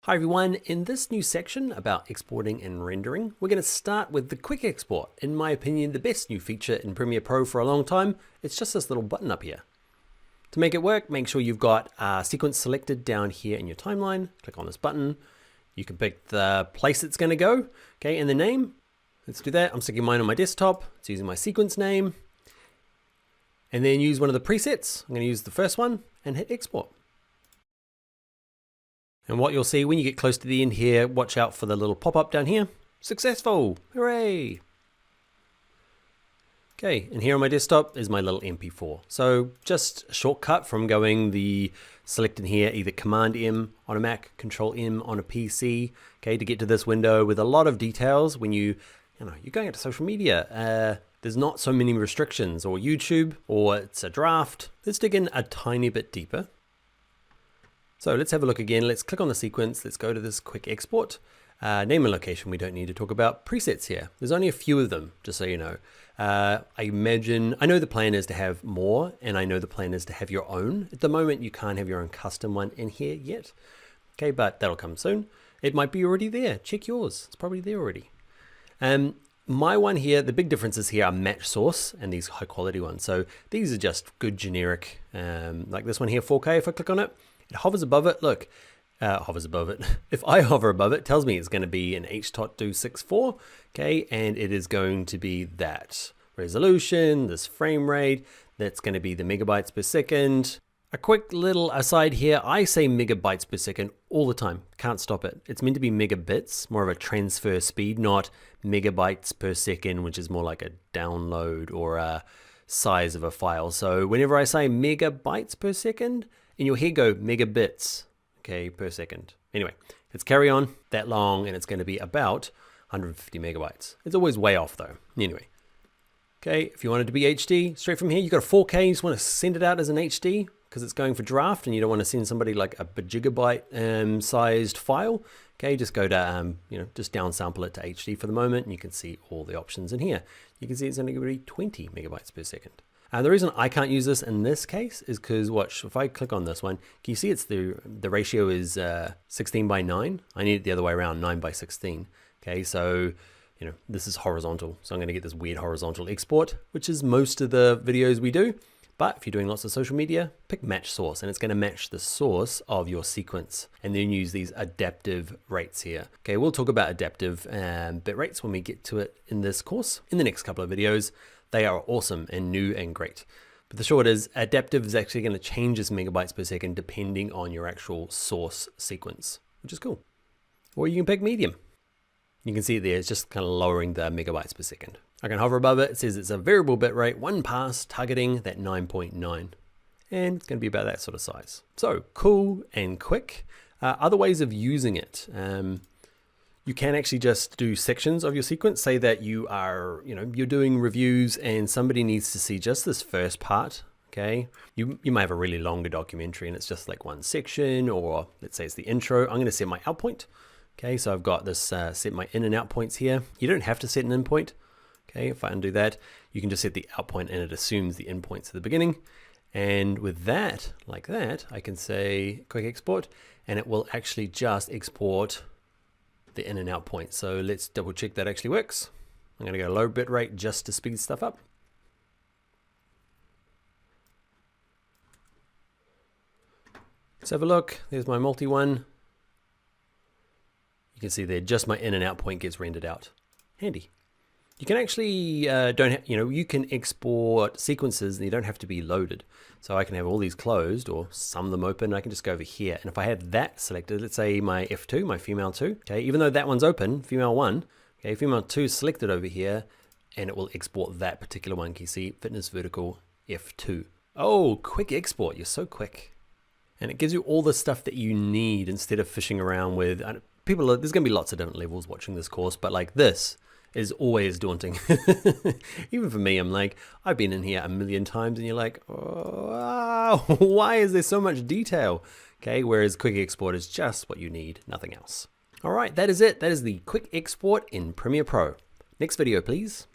Hi everyone, in this new section about exporting and rendering, we're going to start with the quick export. In my opinion, the best new feature in Premiere Pro for a long time. It's just this little button up here. To make it work, make sure you've got a sequence selected down here in your timeline. Click on this button. You can pick the place it's going to go, okay, and the name. Let's do that. I'm sticking mine on my desktop. It's using my sequence name. And then use one of the presets. I'm going to use the first one and hit export. And what you'll see when you get close to the end here, watch out for the little pop-up down here. Successful, hooray. Okay, and here on my desktop is my little MP4. So just a shortcut from going the select in here, either Command M on a Mac, Control M on a PC, okay, to get to this window with a lot of details when you're going into social media. There's not so many restrictions, or YouTube, or it's a draft. Let's dig in a tiny bit deeper. So let's have a look again. Let's click on the sequence. Let's go to this quick export. Name and location, we don't need to talk about. Presets here. There's only a few of them, just so you know. I know the plan is to have more, and I know the plan is to have your own. At the moment, you can't have your own custom one in here yet. Okay, but that'll come soon. It might be already there. Check yours. It's probably there already. My one here, the big differences here are match source and these high quality ones. So these are just good generic, like this one here, 4K. If I click on it, it hovers above it. Look, hovers above it. If I hover above it, it tells me it's going to be an H.264, okay, and it is going to be that resolution, this frame rate. That's going to be the megabytes per second. A quick little aside here, I say megabytes per second all the time. Can't stop it. It's meant to be megabits, more of a transfer speed, not megabytes per second, which is more like a download or a size of a file. So whenever I say megabytes per second, and you'll hear go megabits, okay, per second. Anyway, let's carry on that long, and it's going to be about 150 megabytes. It's always way off though. Anyway, okay, if you want it to be HD, straight from here, you've got a 4K, you just want to send it out as an HD because it's going for draft, and you don't want to send somebody like a gigabyte sized file. Okay, just go to, just downsample it to HD for the moment, and you can see all the options in here. You can see it's only going to be 20 megabytes per second. The reason I can't use this in this case is because, watch, if I click on this one, can you see it's the ratio is 16 by 9? I need it the other way around, 9 by 16. Okay, so, this is horizontal. So I'm going to get this weird horizontal export, which is most of the videos we do. But if you're doing lots of social media, pick match source, and it's going to match the source of your sequence. And then use these adaptive rates here. Okay, we'll talk about adaptive bit rates when we get to it in this course. In the next couple of videos, they are awesome and new and great. But the short is, adaptive is actually going to change this megabytes per second depending on your actual source sequence, which is cool. Or you can pick medium. You can see it there, it's just kind of lowering the megabytes per second. I can hover above it. It says it's a variable bit rate, one pass, targeting that 9.9. And it's going to be about that sort of size. So cool and quick. Other ways of using it. You can actually just do sections of your sequence. Say that you are, you're doing reviews and somebody needs to see just this first part, okay? You might have a really longer documentary and it's just like one section, or let's say it's the intro. I'm gonna set my out point. Okay, so I've got this, set my in and out points here. You don't have to set an in point. Okay, if I undo that, you can just set the out point and it assumes the in points at the beginning. And with that, like that, I can say quick export and it will actually just export the in and out point. So let's double check that actually works. I'm going to go low bit rate just to speed stuff up. Let's have a look. There's my multi one. You can see there just my in and out point gets rendered out. Handy. You can actually you can export sequences and you don't have to be loaded. So I can have all these closed or some of them open. I can just go over here. And if I have that selected, let's say my F2, my female 2, okay, even though that one's open, female 1, okay, female 2 is selected over here and it will export that particular one. Can you see fitness vertical F2? Oh, quick export. You're so quick. And it gives you all the stuff that you need instead of fishing around with people. There's going to be lots of different levels watching this course, but like this is always daunting. Even for me, I'm like, I've been in here a million times and you're like, oh, wow, why is there so much detail? Okay, whereas quick export is just what you need, nothing else. All right, that is it. That is the quick export in Premiere Pro. Next video, please.